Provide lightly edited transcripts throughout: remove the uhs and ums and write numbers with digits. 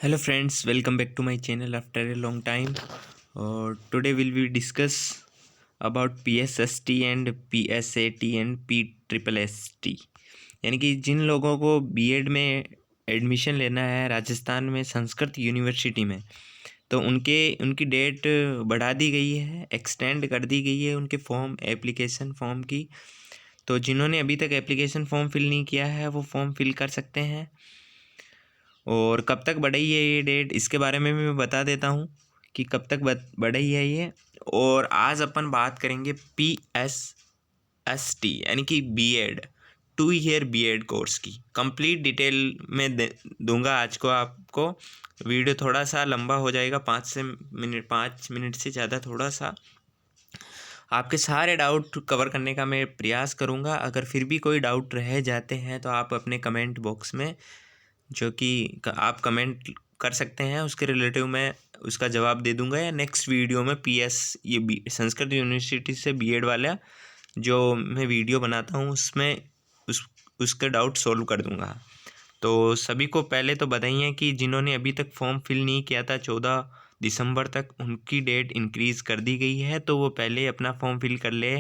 Hello friends, welcome back to my channel after a long time. Today we discuss about PSST and PSAT and PSST। यानी कि जिन लोगों को BEd में admission लेना है राजस्थान में संस्कृत यूनिवर्सिटी में, तो उनकी डेट बढ़ा दी गई है, एक्सटेंड कर दी गई है उनके एप्लीकेशन फॉर्म की। तो जिन्होंने अभी तक एप्लीकेशन फॉर्म फिल नहीं किया है वो फॉर्म फिल कर सकते हैं। और कब तक बढ़ी है ये डेट, इसके बारे में भी मैं बता देता हूँ कि कब तक बढ़ी है ये। और आज अपन बात करेंगे PSST यानी कि बीएड 2 ईयर बीएड कोर्स की कंप्लीट डिटेल में दूंगा आज को आपको। वीडियो थोड़ा सा लंबा हो जाएगा, 5 मिनट से ज़्यादा थोड़ा सा। आपके सारे डाउट कवर करने का मैं प्रयास करूँगा। अगर फिर भी कोई डाउट रह जाते हैं तो आप अपने कमेंट बॉक्स में जो कि आप कमेंट कर सकते हैं, उसके रिलेटिव मैं उसका जवाब दे दूंगा, या नेक्स्ट वीडियो में ये संस्कृत यूनिवर्सिटी से बीएड वाला जो मैं वीडियो बनाता हूँ उसमें उसके डाउट सॉल्व कर दूंगा। तो सभी को पहले तो बताइए कि जिन्होंने अभी तक फॉर्म फिल नहीं किया था 14 दिसंबर तक, उनकी डेट इंक्रीज़ कर दी गई है, तो वो पहले अपना फॉर्म फिल कर ले।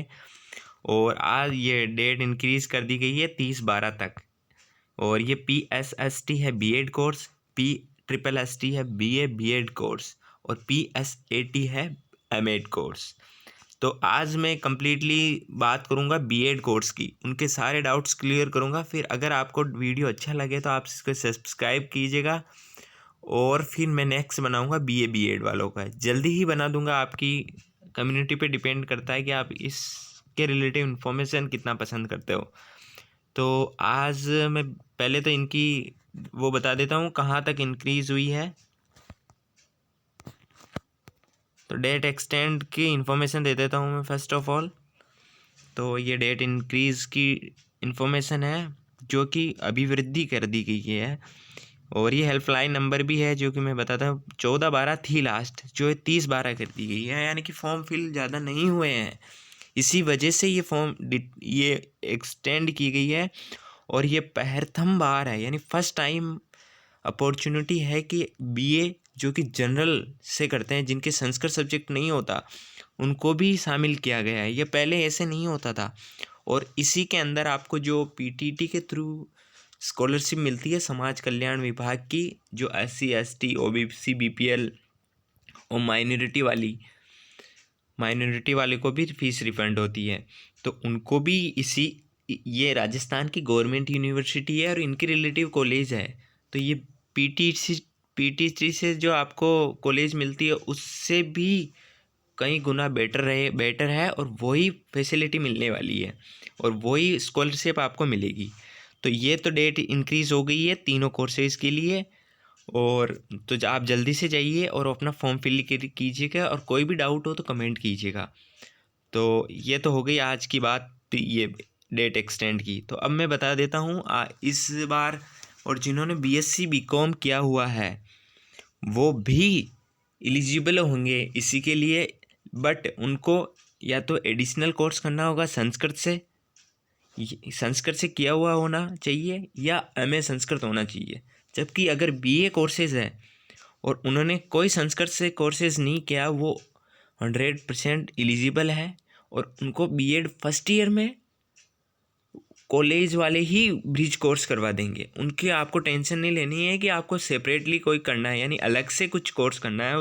और आज ये डेट इंक्रीज़ कर दी गई है 30/12 तक। और ये PSST है बीएड कोर्स, PSST है BA बीएड कोर्स, और PSAT है एमएड कोर्स। तो आज मैं कम्प्लीटली बात करूँगा बीएड कोर्स की, उनके सारे डाउट्स क्लियर करूँगा। फिर अगर आपको वीडियो अच्छा लगे तो आप इसको सब्सक्राइब कीजिएगा, और फिर मैं नेक्स्ट बनाऊँगा BA बीएड वालों का, जल्दी ही बना दूँगा। आपकी कम्युनिटी पे डिपेंड करता है कि आप इसके रिलेटिव इन्फॉर्मेशन कितना पसंद करते हो। तो आज मैं पहले तो इनकी वो बता देता हूँ कहाँ तक इंक्रीज़ हुई है। तो डेट एक्सटेंड की इन्फॉर्मेशन दे देता हूँ मैं फर्स्ट ऑफ ऑल। तो ये डेट इंक्रीज़ की इन्फॉर्मेशन है जो कि अभिवृद्धि कर दी गई है। और ये हेल्पलाइन नंबर भी है जो कि मैं बताता हूँ, 14/12 थी लास्ट, जो है 30/12 कर दी गई है। यानी कि फॉर्म फिल ज़्यादा नहीं हुए हैं, इसी वजह से ये एक्सटेंड की गई है। और ये प्रथम बार है, यानी फर्स्ट टाइम अपॉर्चुनिटी है कि बीए जो कि जनरल से करते हैं, जिनके संस्कृत सब्जेक्ट नहीं होता, उनको भी शामिल किया गया है। ये पहले ऐसे नहीं होता था। और इसी के अंदर आपको जो पीटीटी के थ्रू स्कॉलरशिप मिलती है समाज कल्याण विभाग की, जो SC ST OBC BPL और माइनॉरिटी वाले को भी फीस रिफंड होती है। तो उनको भी ये राजस्थान की गवर्नमेंट यूनिवर्सिटी है और इनके रिलेटिव कॉलेज है। तो ये पीटीसी से जो आपको कॉलेज मिलती है उससे भी कई गुना बेटर है, और वही फैसिलिटी मिलने वाली है और वही स्कॉलरशिप आपको मिलेगी। तो ये तो डेट इंक्रीज़ हो गई है तीनों कोर्सेज़ के लिए। और तो आप जल्दी से जाइए और अपना फॉर्म फिल कीजिएगा, और कोई भी डाउट हो तो कमेंट कीजिएगा। तो ये तो हो गई आज की बात, ये डेट एक्सटेंड की। तो अब मैं बता देता हूँ इस बार, और जिन्होंने BSc BCom किया हुआ है वो भी एलिजिबल होंगे इसी के लिए। बट उनको या तो एडिशनल कोर्स करना होगा संस्कृत से किया हुआ होना चाहिए, या MA संस्कृत होना चाहिए। जबकि अगर BA कोर्सेज है और उन्होंने कोई संस्कृत से कोर्सेज नहीं किया, वो 100% एलिजिबल है, और उनको बीएड फर्स्ट ईयर में कॉलेज वाले ही ब्रिज कोर्स करवा देंगे। उनकी आपको टेंशन नहीं लेनी है कि आपको सेपरेटली कोई करना है, यानी अलग से कुछ कोर्स करना है,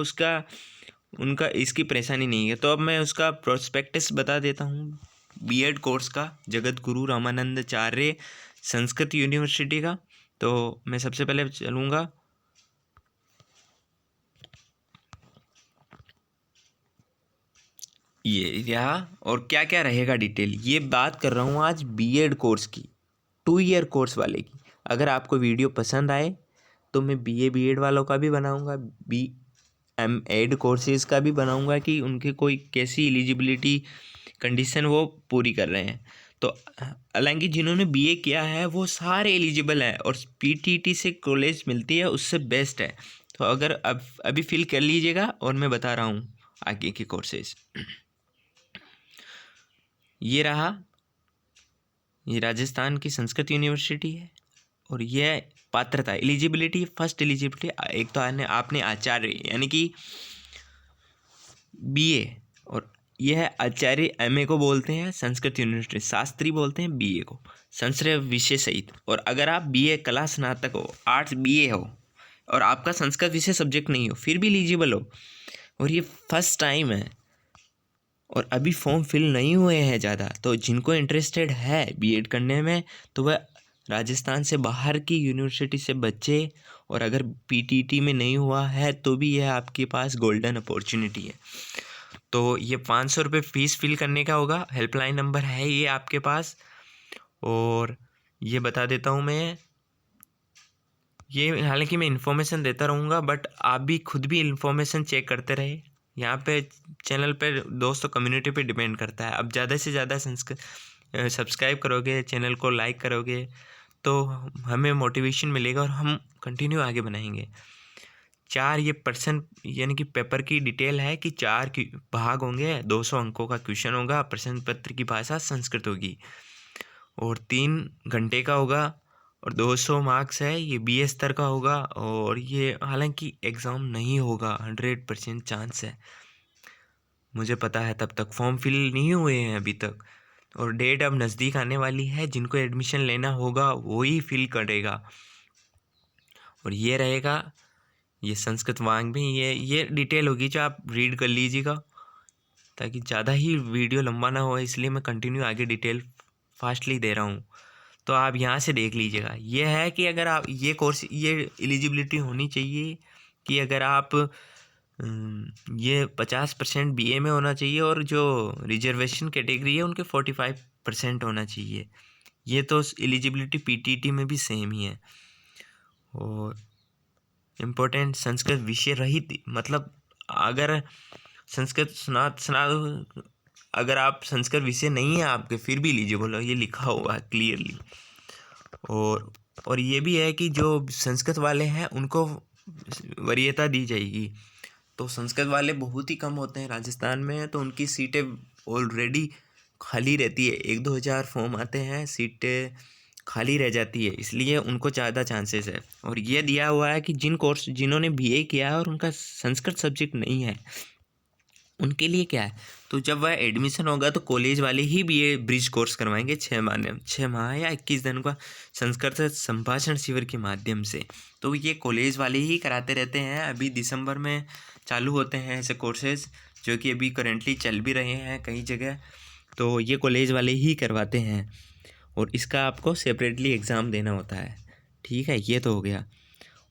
उनका इसकी परेशानी नहीं है। तो अब मैं उसका प्रोस्पेक्टस बता देता हूँ बीएड कोर्स का, जगत गुरु रामानंदाचार्य संस्कृत यूनिवर्सिटी का। तो मैं सबसे पहले चलूँगा ये रहा, और क्या क्या रहेगा डिटेल ये बात कर रहा हूँ आज बीएड कोर्स की, 2 ईयर कोर्स वाले की। अगर आपको वीडियो पसंद आए तो मैं BA बीएड वालों का भी बनाऊँगा, BMEd कोर्सेज़ का भी बनाऊँगा कि उनके कोई कैसी एलिजिबिलिटी कंडीशन वो पूरी कर रहे हैं। तो हालांकि जिन्होंने BA किया है वो सारे एलिजिबल हैं, और PTT से कॉलेज मिलती है उससे बेस्ट है। तो अगर अब अभी फिल कर लीजिएगा, और मैं बता रहा हूँ आगे के कोर्सेज। ये रहा, ये राजस्थान की संस्कृत यूनिवर्सिटी है, और यह पात्रता एलिजिबिलिटी, फर्स्ट एलिजिबिलिटी, एक तो आपने आचार्य यानी कि बीए, और यह है आचार्य एमए को बोलते हैं संस्कृत यूनिवर्सिटी, शास्त्री बोलते हैं बीए को, संस्कृत विषय सहित। और अगर आप बीए कला स्नातक हो, आर्ट्स बीए हो और आपका संस्कृत विषय सब्जेक्ट नहीं हो, फिर भी एलिजिबल हो। और ये फर्स्ट टाइम है और अभी फॉर्म फिल नहीं हुए हैं ज़्यादा, तो जिनको इंटरेस्टेड है बीएड करने में तो वह राजस्थान से बाहर की यूनिवर्सिटी से बच्चे, और अगर पीटीटी में नहीं हुआ है तो भी यह आपके पास गोल्डन अपॉर्चुनिटी है। तो ये 500 रुपये फ़ीस फिल करने का होगा। हेल्पलाइन नंबर है ये आपके पास, और ये बता देता हूँ मैं, ये हालांकि मैं इन्फॉर्मेशन देता रहूँगा बट आप भी खुद भी इन्फॉर्मेशन चेक करते रहे। यहाँ पे चैनल पे दोस्तों कम्युनिटी पे डिपेंड करता है। अब ज़्यादा से ज़्यादा सब्सक्राइब करोगे, चैनल को लाइक करोगे तो हमें मोटिवेशन मिलेगा और हम कंटिन्यू आगे बनाएंगे। 4 ये पर्सन यानी कि पेपर की डिटेल है कि 4 भाग होंगे, 200 अंकों का क्वेश्चन होगा, प्रश्न पत्र की भाषा संस्कृत होगी और 3 घंटे का होगा और 200 मार्क्स है। ये बीए स्तर का होगा और ये हालांकि एग्ज़ाम नहीं होगा, 100% चांस है, मुझे पता है। तब तक फॉर्म फिल नहीं हुए हैं अभी तक, और डेट अब नज़दीक आने वाली है। जिनको एडमिशन लेना होगा वो ही फिल करेगा। और ये रहेगा, ये संस्कृत वांग में ये डिटेल होगी जो आप रीड कर लीजिएगा, ताकि ज़्यादा ही वीडियो लंबा ना हो, इसलिए मैं कंटिन्यू आगे डिटेल फास्टली दे रहा हूँ। तो आप यहाँ से देख लीजिएगा। ये है कि अगर आप ये कोर्स, ये एलिजिबिलिटी होनी चाहिए कि अगर आप ये 50% बीए में होना चाहिए और जो रिजर्वेशन कैटेगरी है उनके 45% होना चाहिए। ये तो एलिजिबिलिटी पीटीटी में भी सेम ही है। और इम्पोर्टेंट संस्कृत विषय रहित, मतलब अगर संस्कृत अगर आप संस्कृत विषय नहीं है आपके फिर भी एलिजिबल हो, ये लिखा हुआ है क्लियरली। और ये भी है कि जो संस्कृत वाले हैं उनको वरीयता दी जाएगी। तो संस्कृत वाले बहुत ही कम होते हैं राजस्थान में, तो उनकी सीटें ऑलरेडी खाली रहती है। 1-2 हज़ार फॉर्म आते हैं, सीटें खाली रह जाती है, इसलिए उनको ज़्यादा चांसेस है। और ये दिया हुआ है कि जिन्होंने बीए किया है और उनका संस्कृत सब्जेक्ट नहीं है उनके लिए क्या है, तो जब वह एडमिशन होगा तो कॉलेज वाले ही बीए ब्रिज कोर्स करवाएंगे 6 माह या 21 दिन का संस्कृत संभाषण शिविर के माध्यम से। तो ये कॉलेज वाले ही कराते रहते हैं। अभी दिसंबर में चालू होते हैं ऐसे कोर्सेज, जो कि अभी करेंटली चल भी रहे हैं कई जगह, तो ये कॉलेज वाले ही करवाते हैं और इसका आपको सेपरेटली एग्ज़ाम देना होता है। ठीक है, ये तो हो गया।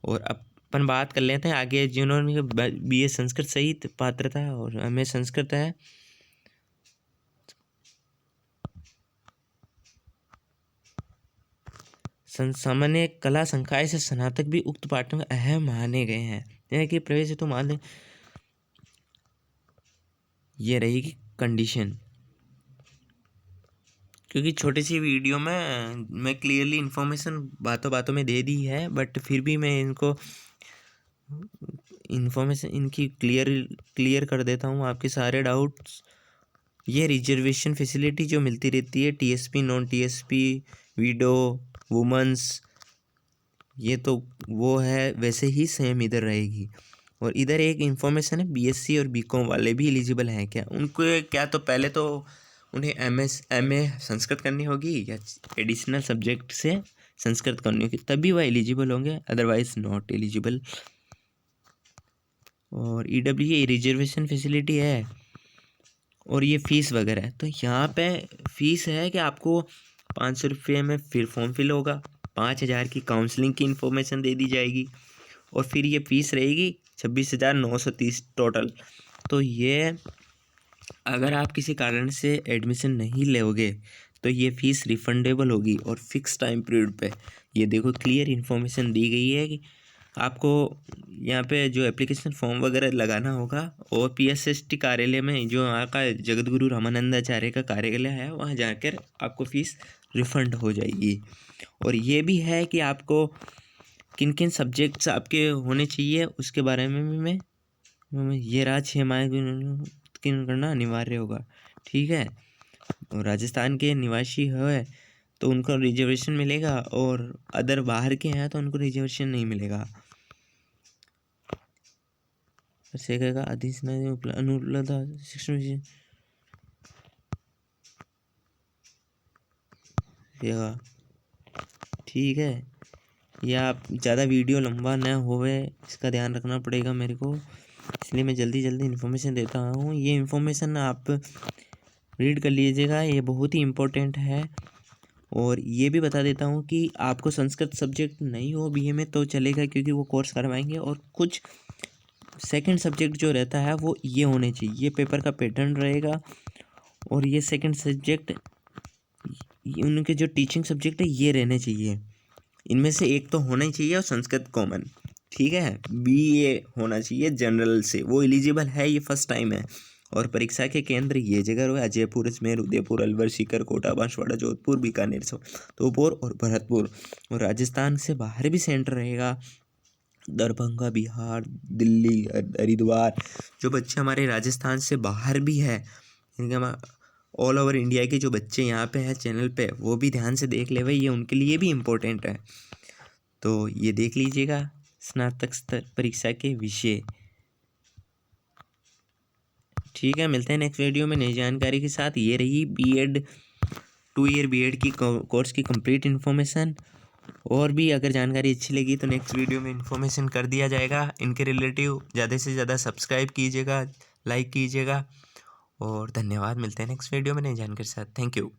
और अपन बात कर लेते हैं आगे, जिन्होंने बीए संस्कृत सहित पात्रता और एमए संस्कृत है, सामान्य कला संकाय से स्नातक भी उक्त पाठ्यक्रम में अहम माने गए हैं। यानी कि प्रवेश हेतु मान लें, ये रहेगी कंडीशन। क्योंकि छोटी सी वीडियो में मैं क्लियरली इन्फॉर्मेशन बातों बातों में दे दी है, बट फिर भी मैं इनको इन्फॉर्मेशन इनकी क्लियर कर देता हूँ आपके सारे डाउट्स। ये रिजर्वेशन फैसिलिटी जो मिलती रहती है, TSP, non TSP, window, women's, ये तो वो है वैसे ही सेम इधर रहेगी। और इधर एक इन्फॉर्मेशन है, बीएससी और बीकॉम वाले भी एलिजिबल हैं क्या, उनको क्या, तो पहले तो उन्हें एमए संस्कृत करनी होगी या एडिशनल सब्जेक्ट से संस्कृत करनी होगी, तभी वह एलिजिबल होंगे, अदरवाइज नॉट एलिजिबल। और ईडब्ल्यू रिजर्वेशन फैसिलिटी है और ये फ़ीस वगैरह है। तो यहाँ पे फ़ीस है कि आपको 500 रुपये में फिर फॉर्म फिल होगा, 5,000 की काउंसलिंग की इन्फॉर्मेशन दे दी जाएगी और फिर ये फ़ीस रहेगी 26,930 टोटल। तो ये अगर आप किसी कारण से एडमिशन नहीं लोगे तो ये फ़ीस रिफंडेबल होगी और फिक्स टाइम पीरियड पे। ये देखो क्लियर इन्फॉर्मेशन दी गई है कि आपको यहाँ पे जो एप्लीकेशन फॉर्म वगैरह लगाना होगा और पीएसएसटी कार्यालय में, जो वहाँ का जगतगुरु रामानंदाचार्य का कार्यालय है, वहाँ जाकर आपको फ़ीस रिफ़ंड हो जाएगी। और ये भी है कि आपको किन किन सब्जेक्ट्स आपके होने चाहिए उसके बारे में भी मैं ये राज 6 माह करना अनिवार्य होगा। ठीक है, और राजस्थान के निवासी है तो उनको रिजर्वेशन मिलेगा, और अदर बाहर के हैं तो उनको रिजर्वेशन नहीं मिलेगा। सेगा अनुलब्ध शिक्षण ठीक है। या आप ज़्यादा वीडियो लंबा न होवे, इसका ध्यान रखना पड़ेगा मेरे को, इसलिए मैं जल्दी जल्दी इन्फॉर्मेशन देता हूँ। ये इन्फॉर्मेशन आप रीड कर लीजिएगा, ये बहुत ही इम्पोर्टेंट है। और ये भी बता देता हूँ कि आपको संस्कृत सब्जेक्ट नहीं हो बीए में तो चलेगा, क्योंकि वो कोर्स करवाएंगे। और कुछ सेकंड सब्जेक्ट जो रहता है वो ये होने चाहिए, ये पेपर का पैटर्न रहेगा। और ये सेकंड सब्जेक्ट उनके जो टीचिंग सब्जेक्ट है ये रहने चाहिए, इनमें से एक तो होना ही चाहिए। और संस्कृत कॉमन, ठीक है। बीए होना चाहिए जनरल से, वो एलिजिबल है, ये फर्स्ट टाइम है। और परीक्षा के केंद्र ये जगह हुआ जयपुर, अजमेर, उदयपुर, अलवर, सीकर, कोटा, बांसवाड़ा, जोधपुर, बीकानेर, तोपुर और भरतपुर। और राजस्थान से बाहर भी सेंटर रहेगा, दरभंगा, बिहार, दिल्ली, हरिद्वार। जो बच्चे हमारे राजस्थान से बाहर भी है, इनके हम ऑल ओवर इंडिया के जो बच्चे यहाँ पे हैं चैनल पे, वो भी ध्यान से देख ले भाई, ये उनके लिए भी इम्पोर्टेंट है। तो ये देख लीजिएगा स्नातक स्तर परीक्षा के विषय। ठीक है, मिलते हैं नेक्स्ट वीडियो में नई जानकारी के साथ। ये रही बीएड 2 ईयर बीएड की कोर्स की कंप्लीट इन्फॉर्मेशन। और भी अगर जानकारी अच्छी लगी तो नेक्स्ट वीडियो में इन्फॉर्मेशन कर दिया जाएगा इनके रिलेटिव। ज़्यादा से ज़्यादा सब्सक्राइब कीजिएगा, लाइक कीजिएगा, और धन्यवाद। मिलते हैं नेक्स्ट वीडियो में नई जानकारी के साथ। Thank you.